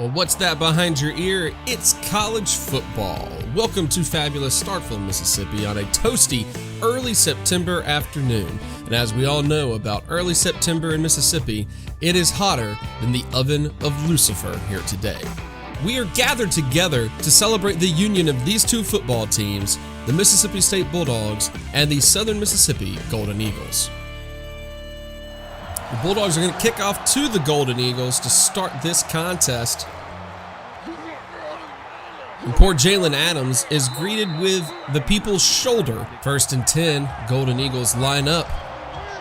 Well, what's that behind your ear? It's college football. Welcome to fabulous Starkville, Mississippi on a toasty early September afternoon. And as we all know about early September in Mississippi, it is hotter than the oven of Lucifer here today. We are gathered together to celebrate the union of these two football teams, the Mississippi State Bulldogs and the Southern Mississippi Golden Eagles. The Bulldogs are going to kick off to the Golden Eagles to start this contest. And poor Jalen Adams is greeted with the people's shoulder. 1st and 10, Golden Eagles line up.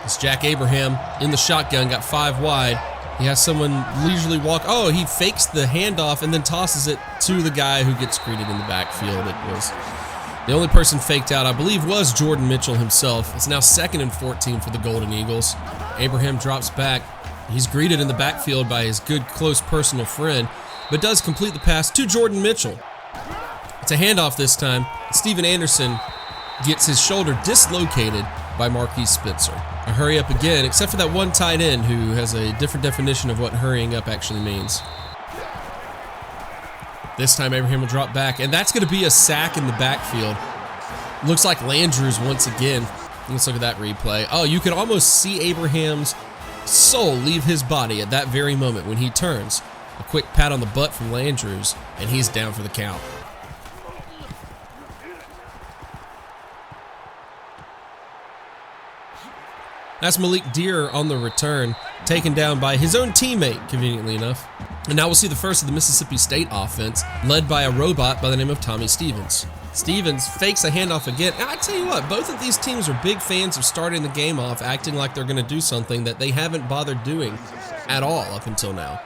It's Jack Abraham in the shotgun, got 5 wide. He has someone leisurely walk. Oh, he fakes the handoff and then tosses it to the guy who gets greeted in the backfield. It was the only person faked out, I believe, was Jordan Mitchell himself. It's now 2nd and 14 for the Golden Eagles. Abraham drops back. He's greeted in the backfield by his good, close personal friend, but does complete the pass to Jordan Mitchell. It's a handoff this time. Steven Anderson gets his shoulder dislocated by Marquise Spencer. A hurry up again, except for that one tight end who has a different definition of what hurrying up actually means. This time Abraham will drop back, and that's going to be a sack in the backfield. Looks like Landrews once again. Let's look at that replay. Oh, you can almost see Abraham's soul leave his body at that very moment when he turns. A quick pat on the butt from Landrews, and he's down for the count. That's Malik Deer on the return, taken down by his own teammate, conveniently enough. And now we'll see the first of the Mississippi State offense, led by a robot by the name of Tommy Stevens. Stevens fakes a handoff again. And I tell you what, both of these teams are big fans of starting the game off, acting like they're going to do something that they haven't bothered doing at all up until now.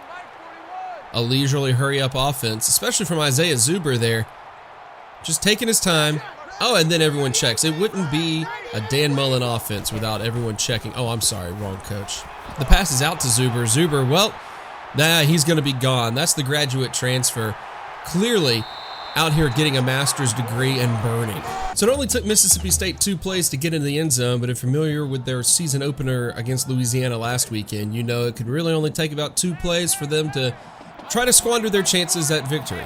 A leisurely hurry-up offense, especially from Isaiah Zuber there, just taking his time. Oh, and then everyone checks. It wouldn't be a Dan Mullen offense without everyone checking. Oh, I'm sorry, wrong coach. The pass is out to Zuber. Zuber, well, he's going to be gone. That's the graduate transfer. Clearly out here getting a master's degree and burning. So it only took Mississippi State 2 plays to get into the end zone, but if you're familiar with their season opener against Louisiana last weekend, you know it could really only take about 2 plays for them to try to squander their chances at victory.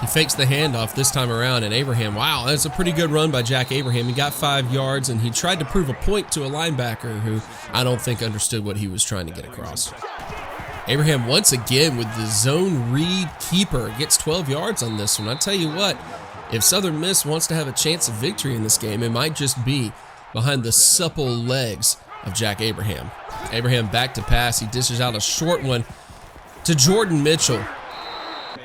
He fakes the handoff this time around, and Abraham, wow, that's a pretty good run by Jack Abraham. He got 5 yards, and he tried to prove a point to a linebacker who I don't think understood what he was trying to get across. Abraham once again with the zone read keeper gets 12 yards on this one. I tell you what, if Southern Miss wants to have a chance of victory in this game, it might just be behind the supple legs of Jack Abraham. Abraham back to pass. He dishes out a short one to Jordan Mitchell.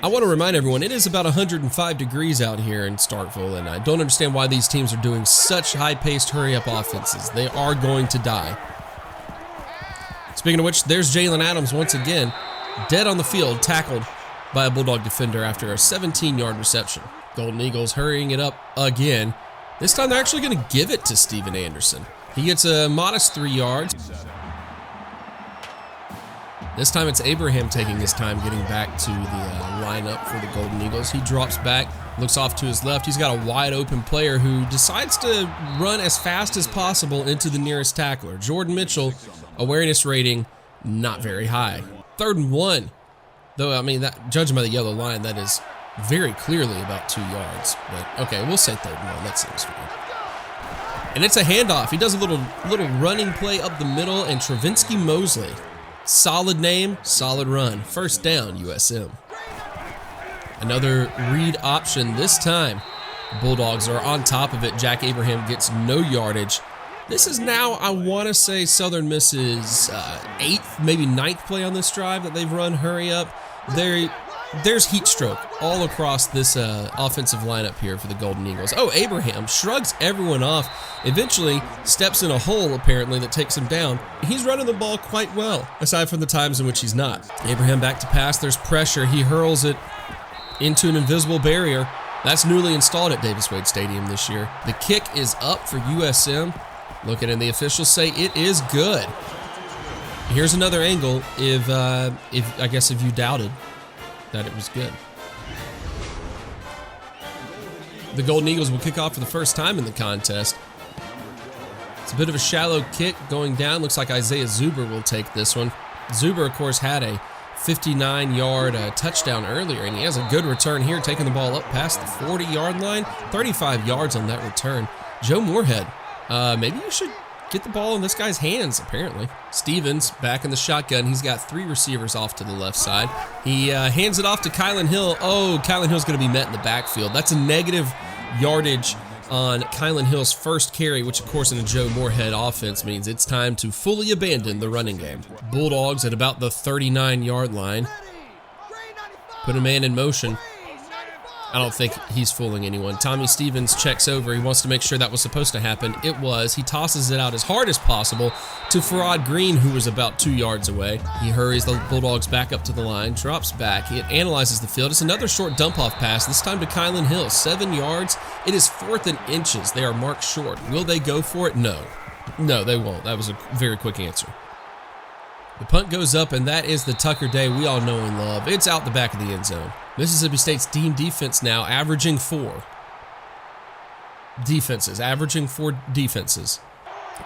I want to remind everyone, it is about 105 degrees out here in Starkville, and I don't understand why these teams are doing such high-paced hurry-up offenses. They are going to die. Speaking of which, there's Jalen Adams once again, dead on the field, tackled by a Bulldog defender after a 17-yard reception. Golden Eagles hurrying it up again. This time they're actually going to give it to Steven Anderson. He gets a modest 3 yards. This time it's Abraham taking his time getting back to the lineup for the Golden Eagles. He drops back, looks off to his left. He's got a wide open player who decides to run as fast as possible into the nearest tackler. Jordan Mitchell, awareness rating, not very high. 3rd and 1. Though, I mean, that, judging by the yellow line, that is very clearly about 2 yards. But, okay, we'll say 3rd and 1. That seems fine. And it's a handoff. He does a little running play up the middle, and Travinsky Mosley. Solid name, solid run. 1st down, USM. Another read option this time. The Bulldogs are on top of it. Jack Abraham gets no yardage. This is now, I want to say, Southern Miss's 8th, maybe 9th play on this drive that they've run hurry up. There's heat stroke all across this offensive lineup here for the Golden Eagles. Oh, Abraham shrugs everyone off, eventually steps in a hole, apparently, that takes him down. He's running the ball quite well, aside from the times in which he's not. Abraham back to pass. There's pressure. He hurls it into an invisible barrier. That's newly installed at Davis Wade Stadium this year. The kick is up for USM. Looking, and the officials say it is good. Here's another angle if you doubted that it was good. The Golden Eagles will kick off for the first time in the contest. It's a bit of a shallow kick going down. Looks like Isaiah Zuber will take this one. Zuber, of course, had a 59-yard touchdown earlier, and he has a good return here, taking the ball up past the 40-yard line. 35 yards on that return. Joe Moorhead, maybe you should get the ball in this guy's hands, apparently. Stevens back in the shotgun. He's got 3 receivers off to the left side. He hands it off to Kylan Hill. Oh, Kylan Hill's going to be met in the backfield. That's a negative yardage on Kylan Hill's first carry, which of course in a Joe Moorhead offense means it's time to fully abandon the running game. Bulldogs at about the 39-yard line. Put a man in motion. I don't think he's fooling anyone. Tommy Stevens checks over. He wants to make sure that was supposed to happen. It was. He tosses it out as hard as possible to Farrod Green, who was about 2 yards away. He hurries the Bulldogs back up to the line, drops back. He analyzes the field. It's another short dump-off pass, this time to Kylan Hill. 7 yards. It is 4th and inches. They are marked short. Will they go for it? No. No, they won't. That was a very quick answer. The punt goes up, and that is the Tucker Day we all know and love. It's out the back of the end zone. Mississippi State's team defense now averaging 4 defenses,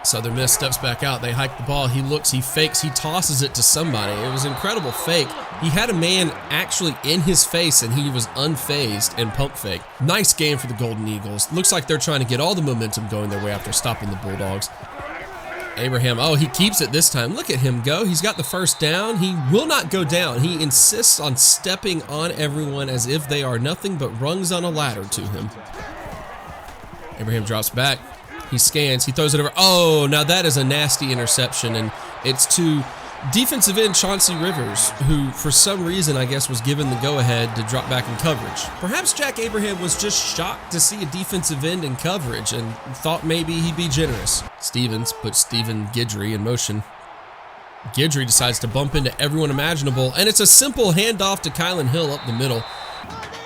Southern Miss steps back out. They hike the ball. He looks, he fakes, he tosses it to somebody. It was an incredible fake. He had a man actually in his face, and he was unfazed and pump fake. Nice game for the Golden Eagles. Looks like they're trying to get all the momentum going their way after stopping the Bulldogs. Abraham, oh, he keeps it this time. Look at him go. He's got the first down. He will not go down. He insists on stepping on everyone as if they are nothing but rungs on a ladder to him. Abraham drops back. He scans. He throws it over. Oh, now that is a nasty interception, and it's to defensive end Chauncey Rivers, who for some reason I guess was given the go-ahead to drop back in coverage. Perhaps Jack Abraham was just shocked to see a defensive end in coverage and thought maybe he'd be generous. Stevens puts Stephen Guidry in motion. Guidry decides to bump into everyone imaginable, and it's a simple handoff to Kylan Hill up the middle.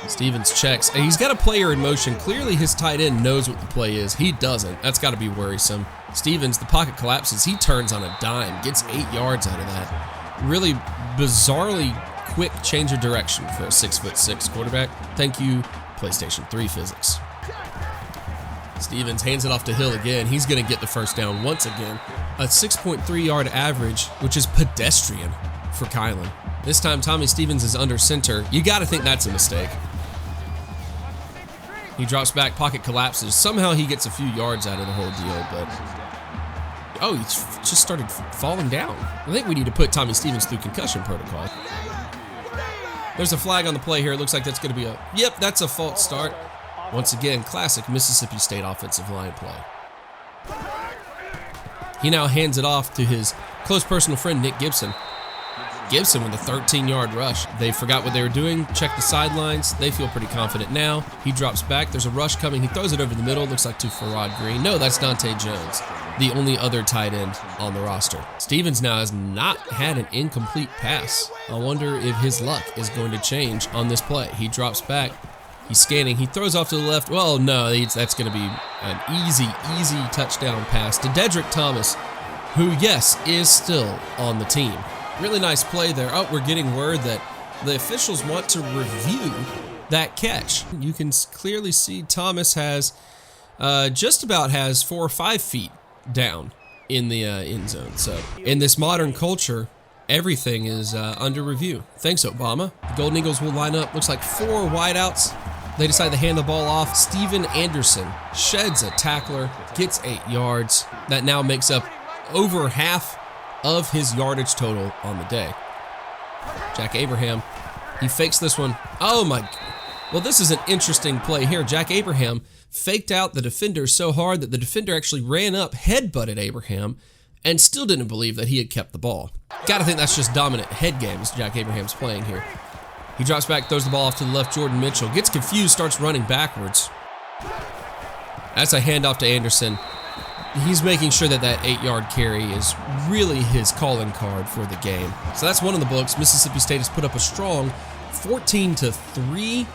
Stevens checks. He's got a player in motion. Clearly his tight end knows what the play is. He doesn't. That's got to be worrisome. Stevens, the pocket collapses. He turns on a dime, gets 8 yards out of that. Really bizarrely quick change of direction for a 6'6" quarterback. Thank you, PlayStation 3 physics. Stevens hands it off to Hill again. He's going to get the first down once again. A 6.3 yard average, which is pedestrian for Kylan. This time Tommy Stevens is under center. You got to think that's a mistake. He drops back, pocket collapses. Somehow he gets a few yards out of the whole deal, but oh, he just started falling down. I think we need to put Tommy Stevens through concussion protocol. There's a flag on the play here. It looks like that's going to be yep, that's a false start. Once again, classic Mississippi State offensive line play. He now hands it off to his close personal friend, Nick Gibson. Gibson with a 13-yard rush. They forgot what they were doing, checked the sidelines. They feel pretty confident now. He drops back. There's a rush coming. He throws it over the middle. Looks like to Farrod Green. No, that's Dante Jones, the only other tight end on the roster. Stevens now has not had an incomplete pass. I wonder if his luck is going to change on this play. He drops back. He's scanning. He throws off to the left. Well, no, that's going to be an easy touchdown pass to Dedrick Thomas, who, yes, is still on the team. Really nice play there. Oh, we're getting word that the officials want to review that catch. You can clearly see Thomas has just about has 4 or 5 feet down in the end zone. So in this modern culture, everything is under review. Thanks, Obama. The Golden Eagles will line up. Looks like 4 wideouts. They decide to hand the ball off. Steven Anderson sheds a tackler, gets 8 yards. That now makes up over half of his yardage total on the day. Jack Abraham, he fakes this one. Oh my, well, this is an interesting play here. Jack Abraham faked out the defender so hard that the defender actually ran up, headbutted Abraham, and still didn't believe that he had kept the ball. Gotta think that's just dominant head games Jack Abraham's playing here. He drops back, throws the ball off to the left. Jordan Mitchell gets confused, starts running backwards. That's a handoff to Anderson. He's making sure that that 8-yard carry is really his calling card for the game. So that's one of the books. Mississippi State has put up a strong 14-3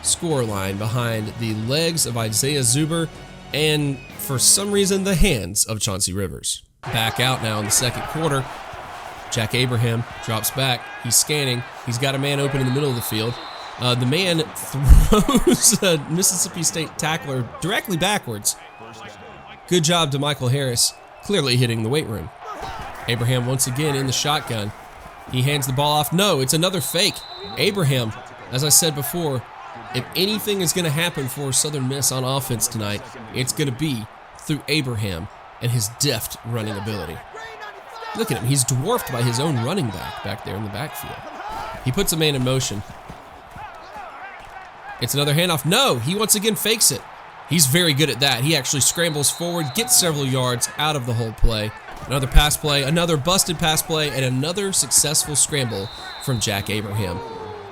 scoreline behind the legs of Isaiah Zuber and, for some reason, the hands of Chauncey Rivers. Back out now in the second quarter. Jack Abraham drops back. He's scanning. He's got a man open in the middle of the field. The man throws a Mississippi State tackler directly backwards. Good job to Michael Harris, clearly hitting the weight room. Abraham once again in the shotgun. He hands the ball off. No, it's another fake. Abraham, as I said before, if anything is going to happen for Southern Miss on offense tonight, it's going to be through Abraham and his deft running ability. Look at him. He's dwarfed by his own running back there in the backfield. He puts a man in motion. It's another handoff. No, he once again fakes it. He's very good at that. He actually scrambles forward, gets several yards out of the whole play. Another pass play, another busted pass play, and another successful scramble from Jack Abraham.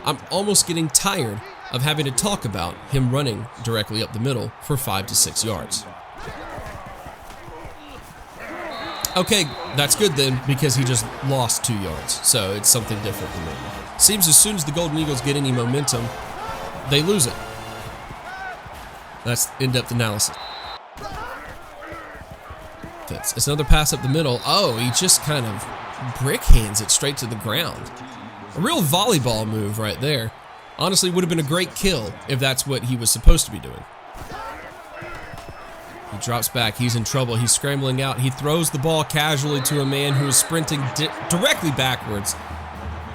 I'm almost getting tired of having to talk about him running directly up the middle for 5 to 6 yards. Okay, that's good then, because he just lost 2 yards, so it's something different than normal. Seems as soon as the Golden Eagles get any momentum, they lose it. That's in-depth analysis. It's another pass up the middle. Oh, he just kind of brick hands it straight to the ground. A real volleyball move right there. Honestly, would have been a great kill if that's what he was supposed to be doing. He drops back. He's in trouble. He's scrambling out. He throws the ball casually to a man who is sprinting directly backwards.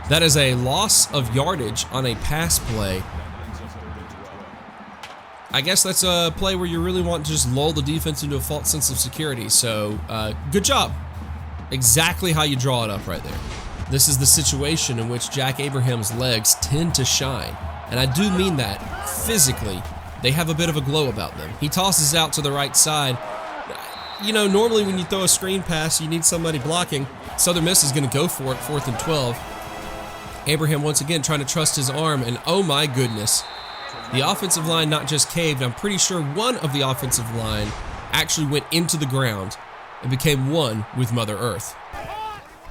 That is a loss of yardage on a pass play. I guess that's a play where you really want to just lull the defense into a false sense of security. So, good job. Exactly how you draw it up right there. This is the situation in which Jack Abraham's legs tend to shine. And I do mean that physically. They have a bit of a glow about them. He tosses out to the right side. You know, normally when you throw a screen pass, you need somebody blocking. Southern Miss is going to go for it, 4th and 12. Abraham once again trying to trust his arm, and oh my goodness. The offensive line not just caved, I'm pretty sure one of the offensive line actually went into the ground and became one with Mother Earth.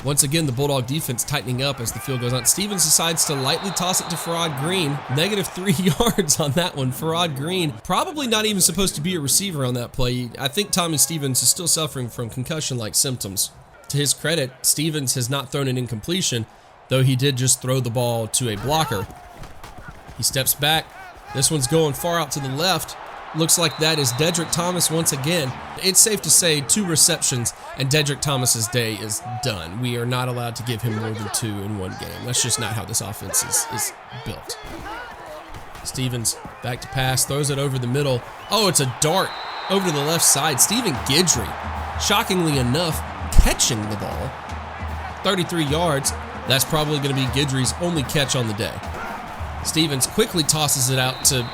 Once again, the Bulldog defense tightening up as the field goes on. Stevens decides to lightly toss it to Farrod Green. -3 yards on that one. Farrod Green, probably not even supposed to be a receiver on that play. I think Tommy Stevens is still suffering from concussion-like symptoms. To his credit, Stevens has not thrown an incompletion, though he did just throw the ball to a blocker. He steps back. This one's going far out to the left. Looks like that is Dedrick Thomas once again. It's safe to say 2 receptions and Dedrick Thomas's day is done. We are not allowed to give him more than 2 in one game. That's just not how this offense is built. Stevens back to pass, throws it over the middle. Oh, it's a dart over to the left side. Stephen Guidry, shockingly enough, catching the ball. 33 yards. That's probably going to be Guidry's only catch on the day. Stevens quickly tosses it out to...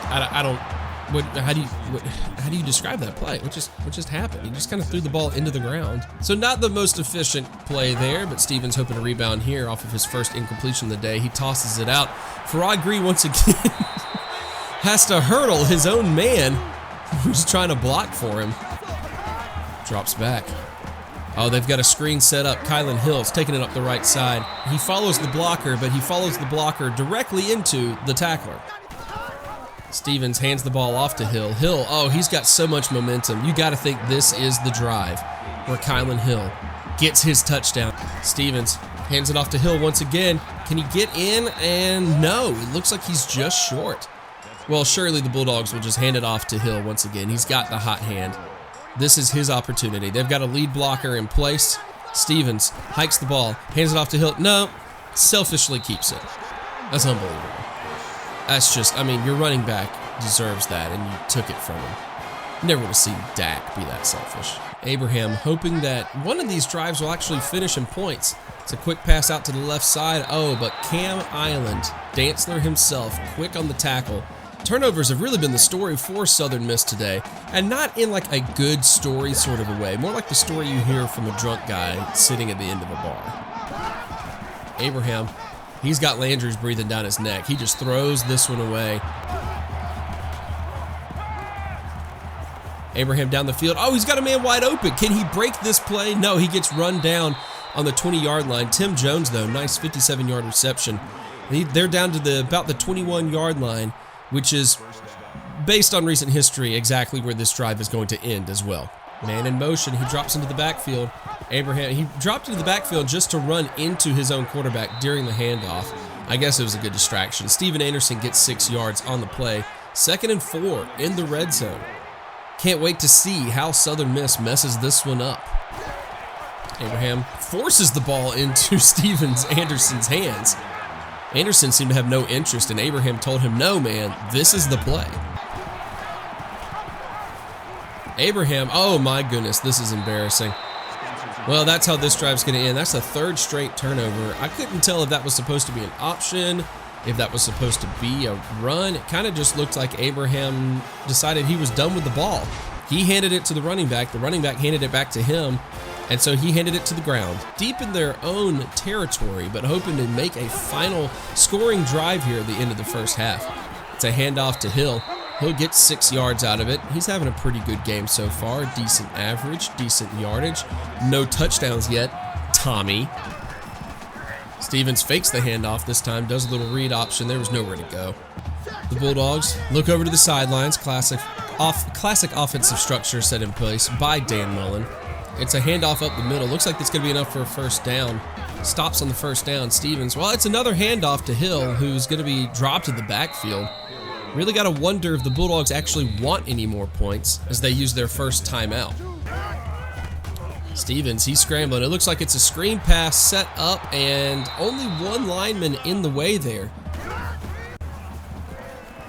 How do you describe that play? What just happened? He just kind of threw the ball into the ground. So not the most efficient play there, but Stevens hoping to rebound here off of his first incompletion of the day. He tosses it out. Farrod Green once again has to hurdle his own man who's trying to block for him. Drops back. Oh, they've got a screen set up. Kylan Hill's taking it up the right side. He follows the blocker, but he follows the blocker directly into the tackler. Stevens hands the ball off to Hill. Hill, oh, he's got so much momentum. You got to think this is the drive where Kylan Hill gets his touchdown. Stevens hands it off to Hill once again. Can he get in? And no, it looks like he's just short. Well, surely the Bulldogs will just hand it off to Hill once again. He's got the hot hand. This is his opportunity. They've got a lead blocker in place. Stevens hikes the ball, hands it off to Hill. No, selfishly keeps it. That's unbelievable. That's just, I mean, your running back deserves that, and you took it from him. Never would have seen Dak be that selfish. Abraham hoping that one of these drives will actually finish in points. It's a quick pass out to the left side. Oh, but Cam Island, Dantzler himself, quick on the tackle. Turnovers have really been the story for Southern Miss today, and not in like a good story sort of a way, more like the story you hear from a drunk guy sitting at the end of a bar. Abraham, he's got Landry's breathing down his neck. He just throws this one away. Abraham down the field. Oh, he's got a man wide open. Can he break this play? No, he gets run down on the 20-yard line. Tim Jones, though, nice 57-yard reception. They're down to about the 21-yard line, which is, based on recent history, exactly where this drive is going to end as well. Man in motion, he drops into the backfield. Abraham, he dropped into the backfield just to run into his own quarterback during the handoff. I guess it was a good distraction. Steven Anderson gets 6 yards on the play. 2nd and 4 in the red zone. Can't wait to see how Southern Miss messes this one up. Abraham forces the ball into Anderson's hands. Anderson seemed to have no interest, and Abraham told him, no, man, this is the play. Abraham, oh my goodness, this is embarrassing. Well, that's how this drive's going to end. That's the third straight turnover. I couldn't tell if that was supposed to be an option, if that was supposed to be a run. It kind of just looked like Abraham decided he was done with the ball. He handed it to the running back handed it back to him, and so he handed it to the ground. Deep in their own territory, but hoping to make a final scoring drive here at the end of the first half. It's a handoff to Hill. He'll get 6 yards out of it. He's having a pretty good game so far. Decent average, decent yardage. No touchdowns yet. Tommy. Stevens fakes the handoff this time, does a little read option. There was nowhere to go. The Bulldogs look over to the sidelines. Classic offensive structure set in place by Dan Mullen. It's a handoff up the middle. Looks like it's going to be enough for a first down. Stops on the first down. Stevens, well, it's another handoff to Hill, who's going to be dropped in the backfield. Really got to wonder if the Bulldogs actually want any more points as they use their first timeout. Stevens, he's scrambling. It looks like it's a screen pass set up and only one lineman in the way there.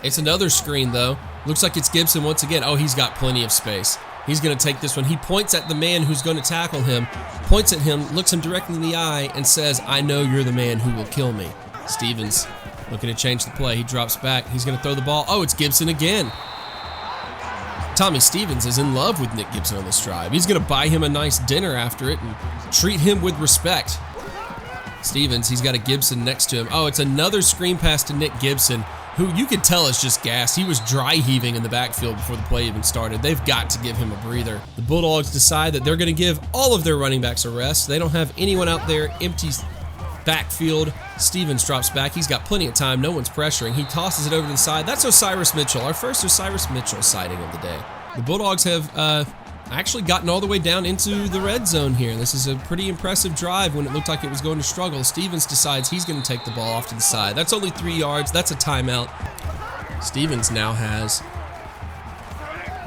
It's another screen though. Looks like it's Gibson once again. Oh, he's got plenty of space. He's going to take this one. He points at the man who's going to tackle him, points at him, looks him directly in the eye, and says, I know you're the man who will kill me. Stevens looking to change the play. He drops back. He's going to throw the ball. Oh, it's Gibson again. Tommy Stevens is in love with Nick Gibson on this drive. He's going to buy him a nice dinner after it and treat him with respect. Stevens, he's got a Gibson next to him. Oh, it's another screen pass to Nick Gibson, who you could tell is just gassed. He was dry heaving in the backfield before the play even started. They've got to give him a breather. The Bulldogs decide that they're going to give all of their running backs a rest. They don't have anyone out there. Empty backfield. Stevens drops back. He's got plenty of time. No one's pressuring. He tosses it over to the side. That's Osiris Mitchell, our first Osiris Mitchell sighting of the day. The Bulldogs have actually gotten all the way down into the red zone here. This is a pretty impressive drive when it looked like it was going to struggle. Stevens decides he's going to take the ball off to the side. That's only 3 yards. That's a timeout. Stevens now has,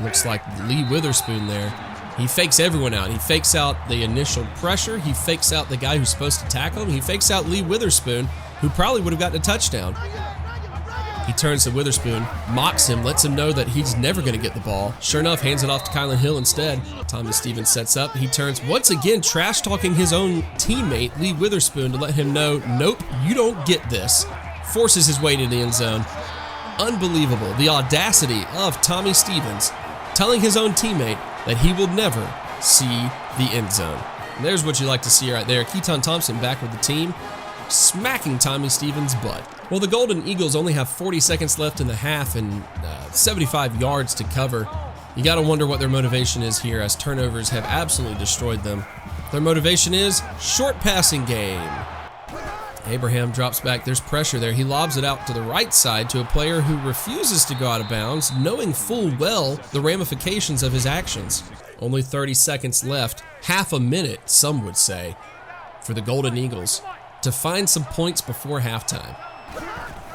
looks like Lee Witherspoon there. He fakes everyone out. He fakes out the initial pressure. He fakes out the guy who's supposed to tackle him. He fakes out Lee Witherspoon, who probably would have gotten a touchdown. He turns to Witherspoon, mocks him, lets him know that he's never going to get the ball. Sure enough, hands it off to Kylan Hill instead. Tommy Stevens sets up. He turns, once again, trash-talking his own teammate, Lee Witherspoon, to let him know, nope, you don't get this. Forces his way to the end zone. Unbelievable. The audacity of Tommy Stevens telling his own teammate that he will never see the end zone. And there's what you like to see right there. Keaton Thompson back with the team, smacking Tommy Stevens' butt. Well, the Golden Eagles only have 40 seconds left in the half and 75 yards to cover. You got to wonder what their motivation is here, as turnovers have absolutely destroyed them. Their motivation is short passing game. Abraham drops back. There's pressure there. He lobs it out to the right side to a player who refuses to go out of bounds, knowing full well the ramifications of his actions. Only 30 seconds left, half a minute, some would say, for the Golden Eagles to find some points before halftime.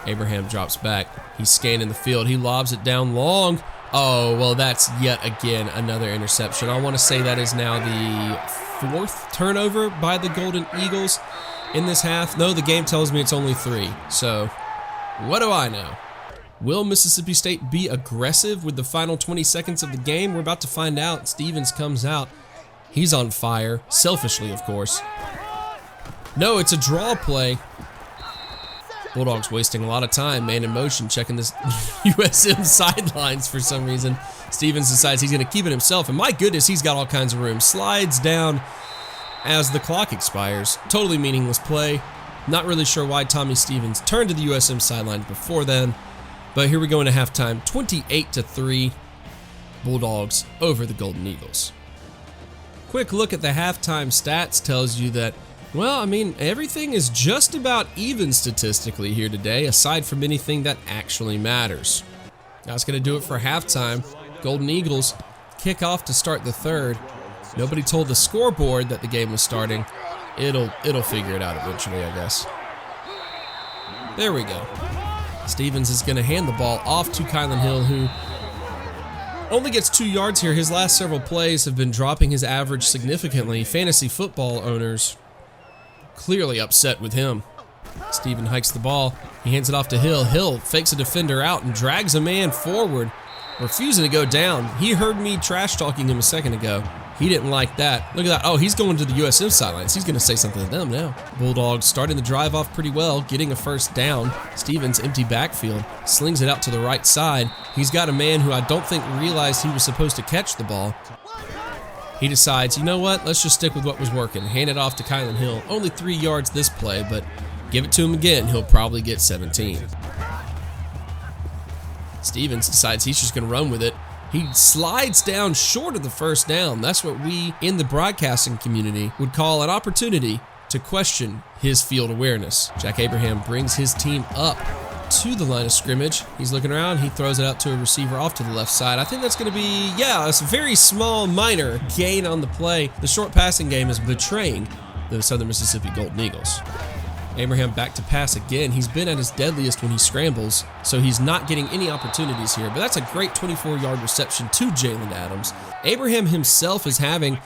Abraham drops back. He's scanning the field. He lobs it down long. Oh, well, that's yet again another interception. I want to say that is now the 4th turnover by the Golden Eagles in this half. No, the game tells me it's only 3. So, what do I know? Will Mississippi State be aggressive with the final 20 seconds of the game? We're about to find out. Stevens comes out. He's on fire. Selfishly, of course. No, it's a draw play. Bulldogs wasting a lot of time, man in motion, checking this USM sidelines for some reason. Stevens decides he's going to keep it himself, and my goodness, he's got all kinds of room. Slides down as the clock expires. Totally meaningless play. Not really sure why Tommy Stevens turned to the USM sidelines before then, but here we go into halftime. 28-3, Bulldogs over the Golden Eagles. Quick look at the halftime stats tells you that, well, I mean, everything is just about even statistically here today, aside from anything that actually matters. That's going to do it for halftime. Golden Eagles kick off to start the third. Nobody told the scoreboard that the game was starting. It'll figure it out eventually, I guess. There we go. Stevens is going to hand the ball off to Kylan Hill, who Only gets 2 yards here. His last several plays have been dropping his average significantly. Fantasy football owners clearly upset with him. Steven hikes the ball. He hands it off to Hill. Hill fakes a defender out and drags a man forward, refusing to go down. He heard me trash talking him a second ago. He didn't like that. Look at that. Oh, he's going to the USM sidelines. He's going to say something to them now. Bulldogs starting the drive off pretty well, getting a first down. Stevens empty backfield, slings it out to the right side. He's got a man who I don't think realized he was supposed to catch the ball. He decides, you know what, let's just stick with what was working. Hand it off to Kylan Hill. Only 3 yards this play, but give it to him again, he'll probably get 17. Stevens decides he's just going to run with it. He slides down short of the first down. That's what we in the broadcasting community would call an opportunity to question his field awareness. Jack Abraham brings his team up to the line of scrimmage. He's looking around. He throws it out to a receiver off to the left side. I think that's going to be, it's a very small, minor gain on the play. The short passing game is betraying the Southern Mississippi Golden Eagles. Abraham back to pass again. He's been at his deadliest when he scrambles, so he's not getting any opportunities here, but that's a great 24-yard reception to Jalen Adams. Abraham himself is having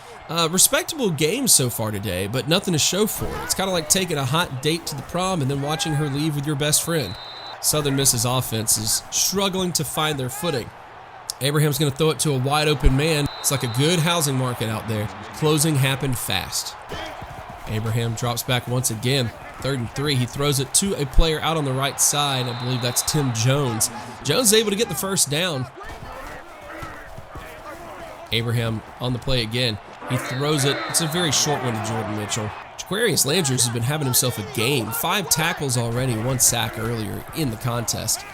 respectable games so far today, but nothing to show for it. It's kind of like taking a hot date to the prom and then watching her leave with your best friend. Southern Miss's offense is struggling to find their footing. Abraham's going to throw it to a wide open man. It's like a good housing market out there. Closing happened fast. Abraham drops back once again. 3rd and 3. He throws it to a player out on the right side. I believe that's Tim Jones. Jones is able to get the first down. Abraham on the play again. He throws it. It's a very short one to Jordan Mitchell. Jaquarius Landers has been having himself a game. 5 tackles already, 1 sack earlier in the contest.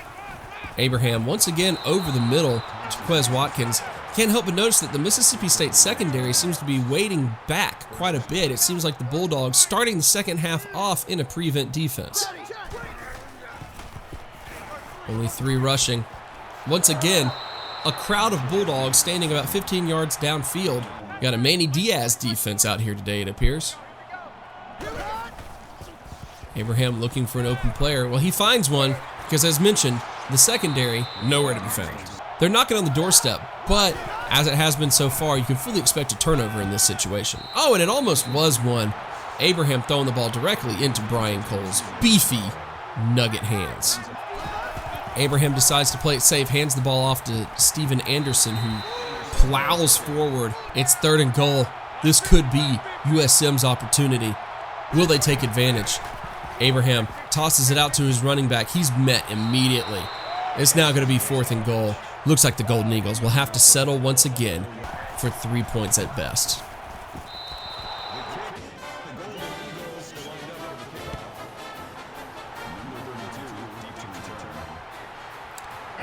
Abraham once again over the middle to Quez Watkins. Can't help but notice that the Mississippi State secondary seems to be waiting back quite a bit. It seems like the Bulldogs starting the second half off in a prevent defense. Only 3 rushing. Once again, a crowd of Bulldogs standing about 15 yards downfield. Got a Manny Diaz defense out here today, it appears. Abraham looking for an open player. Well, he finds one because, as mentioned, the secondary nowhere to be found. They're knocking on the doorstep, but as it has been so far, you can fully expect a turnover in this situation. Oh, and it almost was one. Abraham throwing the ball directly into Brian Cole's beefy Nugget hands. Abraham decides to play it safe, hands the ball off to Steven Anderson, who plows forward. It's 3rd and goal. This could be USM's opportunity. Will they take advantage? Abraham tosses it out to his running back. He's met immediately. It's now going to be 4th and goal. Looks like the Golden Eagles will have to settle once again for 3 points at best.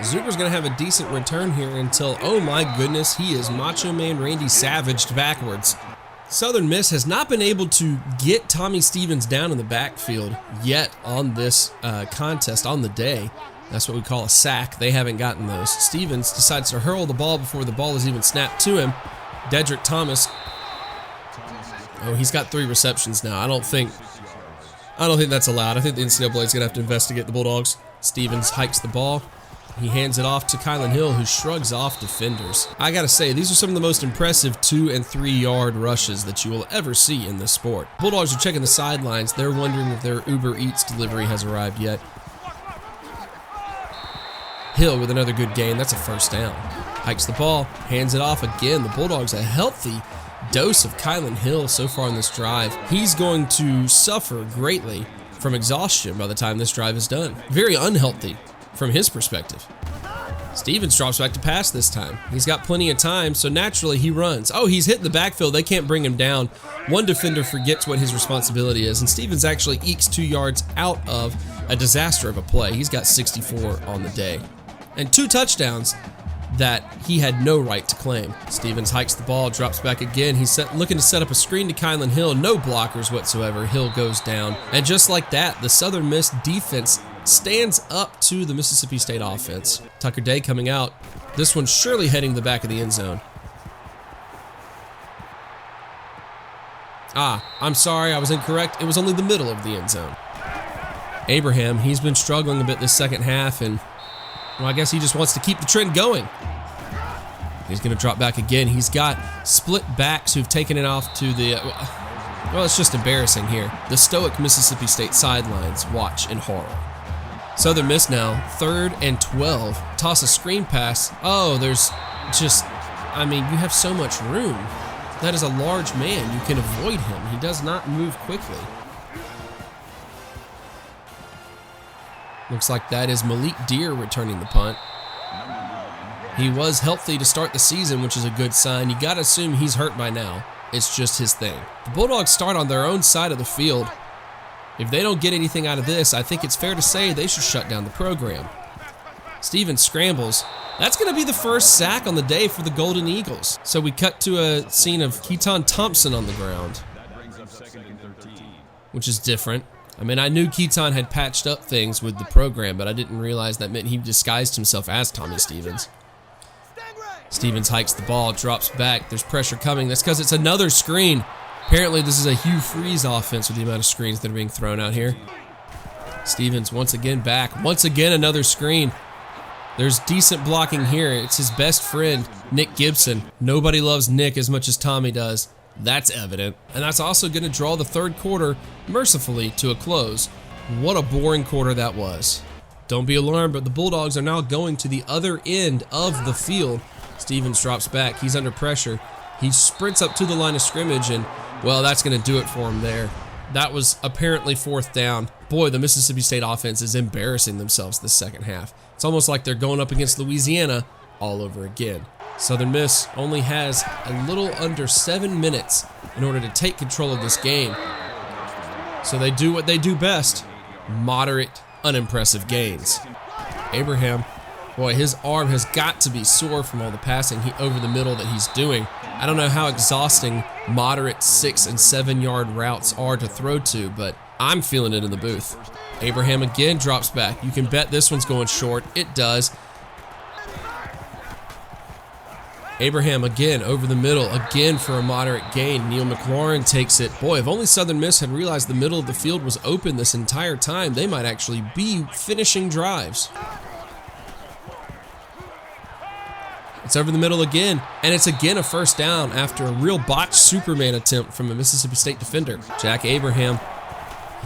Zuber's going to have a decent return here until, oh my goodness, he is Macho Man Randy Savaged backwards. Southern Miss has not been able to get Tommy Stevens down in the backfield yet on this contest on the day. That's what we call a sack. They haven't gotten those. Stevens decides to hurl the ball before the ball is even snapped to him. Dedrick Thomas. Oh, he's got 3 receptions now. I don't think that's allowed. I think the NCAA is going to have to investigate the Bulldogs. Stevens hikes the ball. He hands it off to Kylan Hill, who shrugs off defenders. I gotta say, these are some of the most impressive 2- and 3-yard rushes that you will ever see in this sport. Bulldogs are checking the sidelines. They're wondering if their Uber Eats delivery has arrived yet. Hill with another good gain. That's a first down. Hikes the ball, hands it off again. The Bulldogs a healthy dose of Kylan Hill so far in this drive. He's going to suffer greatly from exhaustion by the time this drive is done. Very unhealthy from his perspective. Stevens drops back to pass this time. He's got plenty of time, so naturally he runs. Oh, he's hit the backfield. They can't bring him down. One defender forgets what his responsibility is, and Stevens actually ekes 2 yards out of a disaster of a play. He's got 64 on the day. And 2 touchdowns that he had no right to claim. Stevens hikes the ball, drops back again. He's looking to set up a screen to Kylan Hill. No blockers whatsoever. Hill goes down. And just like that, the Southern Miss defense stands up to the Mississippi State offense. Tucker Day coming out. This one's surely heading to the back of the end zone. I'm sorry, I was incorrect. It was only the middle of the end zone. Abraham, he's been struggling a bit this second half, and well, I guess he just wants to keep the trend going. He's going to drop back again. He's got split backs who've taken it off to the, well, it's just embarrassing here. The stoic Mississippi State sidelines watch in horror. Southern Miss now, 3rd and 12. Toss a screen pass. Oh, there's just, I mean, you have so much room. That is a large man. You can avoid him. He does not move quickly. Looks like that is Malik Deer returning the punt. He was healthy to start the season, which is a good sign. You got to assume he's hurt by now. It's just his thing. The Bulldogs start on their own side of the field. If they don't get anything out of this, I think it's fair to say they should shut down the program. Stevens scrambles. That's going to be the first sack on the day for the Golden Eagles. So we cut to a scene of Keaton Thompson on the ground, which is different. I mean, I knew Keaton had patched up things with the program, but I didn't realize that meant he disguised himself as Tommy Stevens. Stevens hikes the ball, drops back. There's pressure coming. That's because it's another screen. Apparently, this is a Hugh Freeze offense with the amount of screens that are being thrown out here. Stevens once again back. Once again, another screen. There's decent blocking here. It's his best friend, Nick Gibson. Nobody loves Nick as much as Tommy does. That's evident. And that's also going to draw the third quarter, mercifully, to a close. What a boring quarter that was. Don't be alarmed, but the Bulldogs are now going to the other end of the field. Stevens drops back. He's under pressure. He sprints up to the line of scrimmage, and, well, that's going to do it for him there. That was apparently 4th down. Boy, the Mississippi State offense is embarrassing themselves this second half. It's almost like they're going up against Louisiana all over again. Southern Miss only has a little under 7 minutes in order to take control of this game. So they do what they do best: moderate, unimpressive gains. Abraham, boy, his arm has got to be sore from all the passing over the middle that he's doing. I don't know how exhausting moderate 6- and 7-yard routes are to throw to, but I'm feeling it in the booth. Abraham again drops back. You can bet this one's going short. It does. Abraham again over the middle, again for a moderate gain. Neil McLaurin takes it. Boy, if only Southern Miss had realized the middle of the field was open this entire time, they might actually be finishing drives. It's over the middle again, and it's again a first down after a real botched Superman attempt from a Mississippi State defender. Jack Abraham,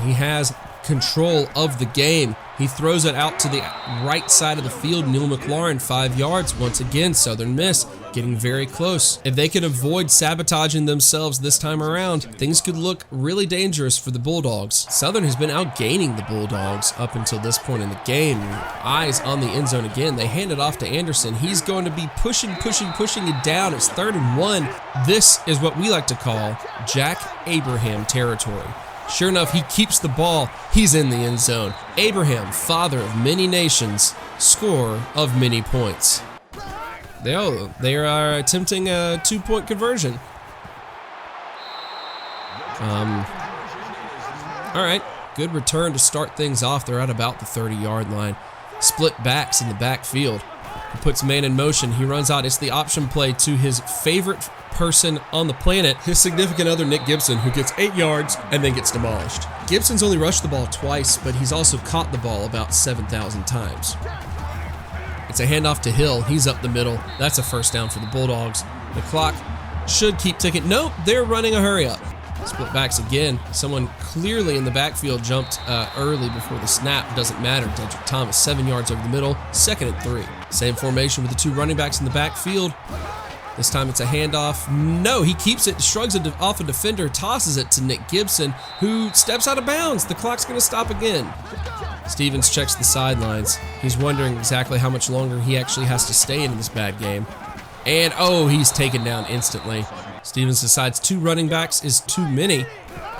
he has control of the game. He throws it out to the right side of the field. Neil McLaurin, 5 yards. Once again, Southern Miss getting very close. If they could avoid sabotaging themselves this time around, things could look really dangerous for the Bulldogs. Southern has been outgaining the Bulldogs up until this point in the game. Eyes on the end zone again. They hand it off to Anderson. He's going to be pushing it down. It's 3rd and 1. This is what we like to call Jack Abraham territory. Sure enough, he keeps the ball. He's in the end zone. Abraham, father of many nations, scorer of many points. They are attempting a 2-point conversion. All right, good return to start things off. They're at about the 30-yard line. Split backs in the backfield. He puts man in motion. He runs out. It's the option play to his favorite person on the planet, his significant other, Nick Gibson, who gets 8 yards and then gets demolished. Gibson's only rushed the ball twice, but he's also caught the ball about 7,000 times. It's a handoff to Hill. He's up the middle. That's a first down for the Bulldogs. The clock should keep ticking. Nope, they're running a hurry up. Split backs again. Someone clearly in the backfield jumped early before the snap. Doesn't matter. Dedrick Thomas, 7 yards over the middle. 2nd and 3. Same formation with the 2 running backs in the backfield. This time it's a handoff. No, he keeps it, shrugs it off a defender, tosses it to Nick Gibson, who steps out of bounds. The clock's going to stop again. Stevens checks the sidelines. He's wondering exactly how much longer he actually has to stay in this bad game. And, oh, he's taken down instantly. Stevens decides 2 running backs is too many.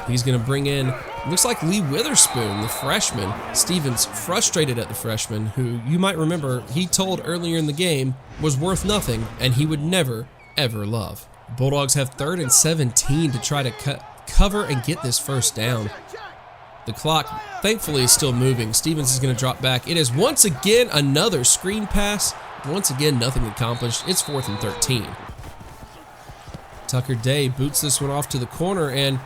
He's going to bring in, looks like Lee Witherspoon, the freshman. Stevens frustrated at the freshman, who you might remember he told earlier in the game was worth nothing and he would never, ever love. Bulldogs have 3rd and 17 to try to cover and get this first down. The clock, thankfully, is still moving. Stevens is going to drop back. It is once again another screen pass. Once again, nothing accomplished. It's 4th and 13. Tucker Day boots this one off to the corner, and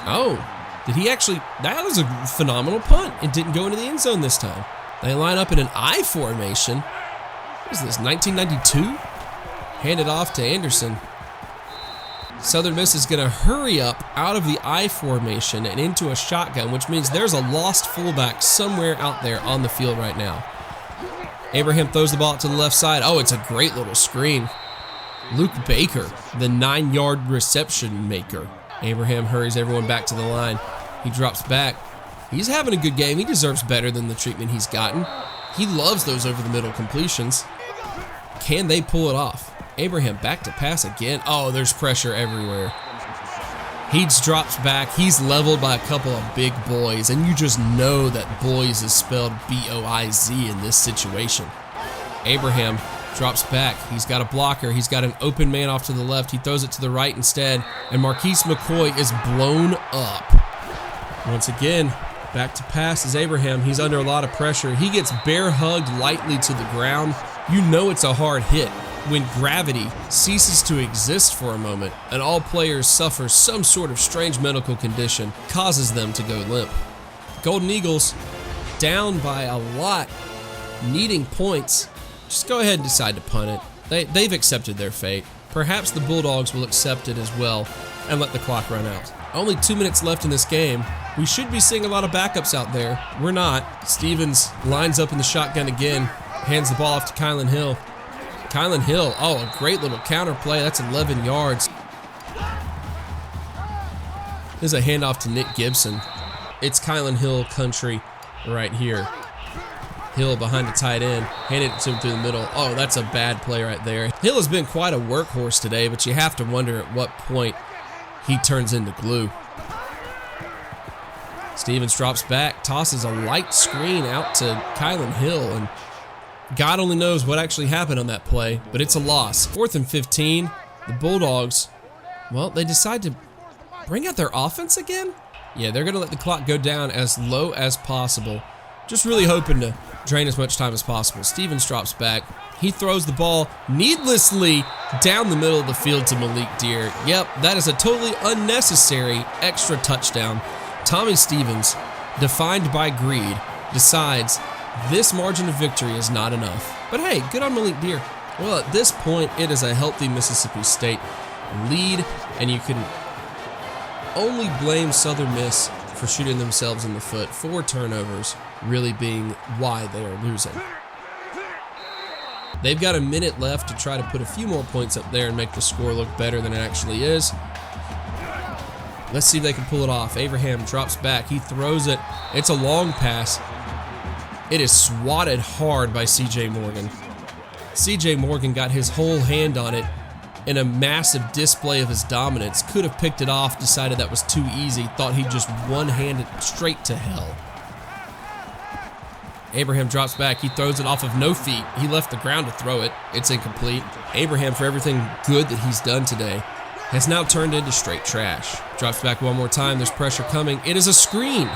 oh, did he actually? That was a phenomenal punt. It didn't go into the end zone this time. They line up in an I formation. What is this, 1992? Hand it off to Anderson. Southern Miss is going to hurry up out of the I formation and into a shotgun, which means there's a lost fullback somewhere out there on the field right now. Abraham throws the ball to the left side. Oh, it's a great little screen. Luke Baker, the 9-yard reception maker. Abraham hurries everyone back to the line. He drops back. He's having a good game. He deserves better than the treatment he's gotten. He loves those over-the-middle completions. Can they pull it off? Abraham back to pass again. Oh, there's pressure everywhere. He drops back. He's leveled by a couple of big boys, and you just know that boys is spelled B-O-I-Z in this situation. Abraham drops back. He's got a blocker. He's got an open man off to the left. He throws it to the right instead, and Marquise McCoy is blown up. Once again, back to pass is Abraham. He's under a lot of pressure. He gets bear hugged lightly to the ground. You know it's a hard hit when gravity ceases to exist for a moment and all players suffer some sort of strange medical condition causes them to go limp. Golden Eagles down by a lot, needing points. Just go ahead and decide to punt it. They've accepted their fate. Perhaps the Bulldogs will accept it as well and let the clock run out. Only 2 minutes left in this game. We should be seeing a lot of backups out there. We're not. Stevens lines up in the shotgun again, hands the ball off to Kylan Hill. Kylan Hill, oh, a great little counter play. That's 11 yards. There's a handoff to Nick Gibson. It's Kylan Hill country right here. Hill behind the tight end, handed it to him through the middle. Oh, that's a bad play right there. Hill has been quite a workhorse today, but you have to wonder at what point he turns into glue. Stevens drops back, tosses a light screen out to Kylan Hill, and God only knows what actually happened on that play, but it's a loss. 4th and 15, the Bulldogs, well, they decide to bring out their offense again? Yeah, they're going to let the clock go down as low as possible. Just really hoping to drain as much time as possible. Stevens drops back. He throws the ball needlessly down the middle of the field to Malik Deer. Yep, that is a totally unnecessary extra touchdown. Tommy Stevens, defined by greed, decides this margin of victory is not enough. But hey, good on Malik Deer. Well, at this point, it is a healthy Mississippi State lead, and you can only blame Southern Miss for shooting themselves in the foot. 4 turnovers really being why they are losing. They've got a minute left to try to put a few more points up there and make the score look better than it actually is. Let's see if they can pull it off. Abraham drops back. He throws it. It's a long pass. It is swatted hard by C.J. Morgan. C.J. Morgan got his whole hand on it in a massive display of his dominance. Could have picked it off, decided that was too easy, thought he'd just one-hand it straight to hell. Abraham drops back. He throws it off of no feet. He left the ground to throw it. It's incomplete. Abraham, for everything good that he's done today, has now turned into straight trash. Drops back one more time. There's pressure coming. It is a screen.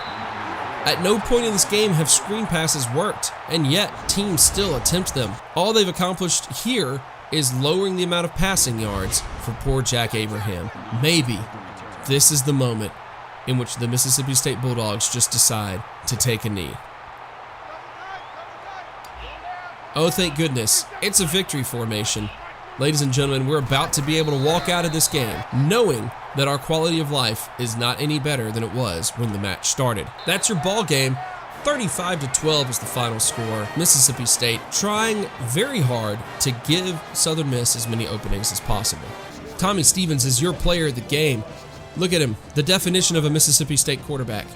At no point in this game have screen passes worked, and yet teams still attempt them. All they've accomplished here is lowering the amount of passing yards for poor Jack Abraham. Maybe this is the moment in which the Mississippi State Bulldogs just decide to take a knee. Oh, thank goodness, it's a victory formation. Ladies and gentlemen, we're about to be able to walk out of this game knowing that our quality of life is not any better than it was when the match started. That's your ball game. 35-12 is the final score. Mississippi State trying very hard to give Southern Miss as many openings as possible. Tommy Stevens is your player of the game. Look at him, the definition of a Mississippi State quarterback.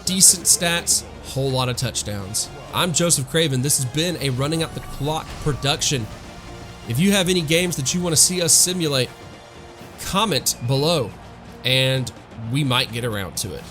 Decent stats, whole lot of touchdowns. I'm Joseph Craven. This has been a Running Out the Clock production. If you have any games that you want to see us simulate, comment below, and we might get around to it.